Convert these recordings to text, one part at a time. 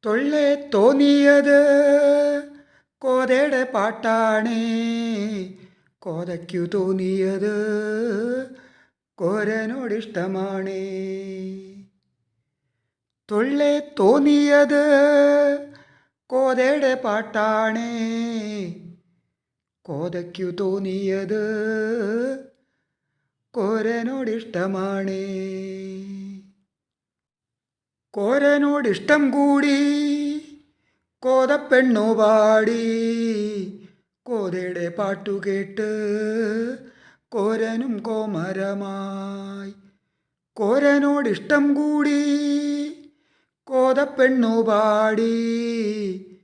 തൊള്ളേ തോന്നിയത് കോതയുടെ പാട്ടാണേ. കോതയ്ക്കു തോന്നിയത് കോരനോടിഷ്ടമാണേ. തൊള്ളേ തോന്നിയത് കോതയുടെ പാട്ടാണേ. കോതയ്ക്കു തോന്നിയത് കോരനോടിഷ്ടമാണേ. കോരനോടിഷ്ടം കൂടി കോതപ്പെണ്ണു പാടി. കോതയുടെ പാട്ടുകേട്ട് കോരനും കോമരമായി. കോരനോടിഷ്ടം കൂടി കോതപ്പെണ്ണു പാടി.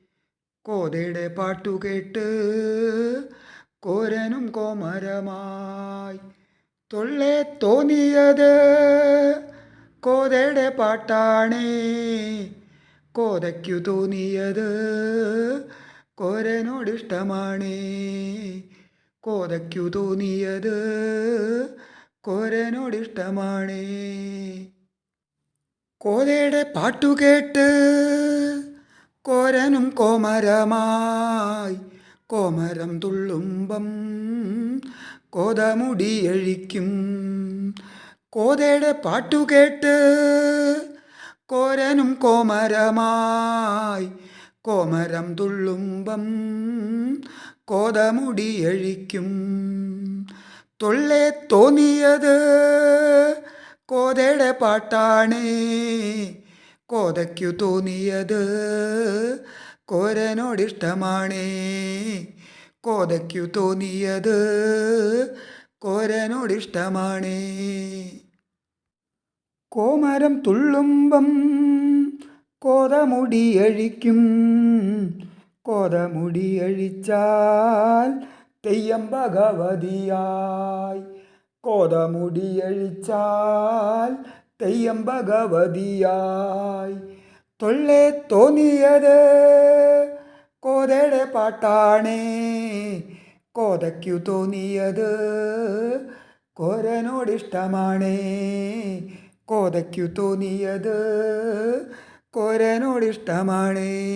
കോതയുടെ പാട്ടുകേട്ട് കോരനും കോമരമായി. തൊള്ളേ തോന്നിയത് കോതയുടെ പാട്ടാണേ. കോതയ്ക്കു തോന്നിയത് കോരനോടിഷ്ടമാണേ. കോതയ്ക്കു തോന്നിയത് കോരനോടിഷ്ടമാണേ. കോതയുടെ പാട്ടുകേട്ട് കോരനും കോമരമായി. കോമരം തുള്ളുമ്പം കോതമുടിയഴിക്കും. കോതയുടെ പാട്ടുകേട്ട് കോരനും കോമരമായി. കോമരം തുള്ളുമ്പം കോതമുടിയഴിക്കും. തൊള്ളേ തോന്നിയത് കോതയുടെ പാട്ടാണേ. കോതയ്ക്കു തോന്നിയത് കോരനോടിഷ്ടമാണേ. കോതയ്ക്കു തോന്നിയത് കോരനോടിഷ്ടമാണേ. കോമരം തുള്ളുമ്പം കോതമുടിയഴിക്കും. കോതമുടിയഴിച്ചാൽ തെയ്യം ഭഗവതിയായി. കോതമുടിയഴിച്ചാൽ തെയ്യം ഭഗവതിയായി. തൊള്ളേ തോന്നിയത് കോതയുടെ പാട്ടാണേ. കോതയ്ക്കു തോന്നിയത് കോരനോടിഷ്ടമാണേ. കോതയ്ക്കു തോന്നിയത് കോരനോടിഷ്ടമാണേ.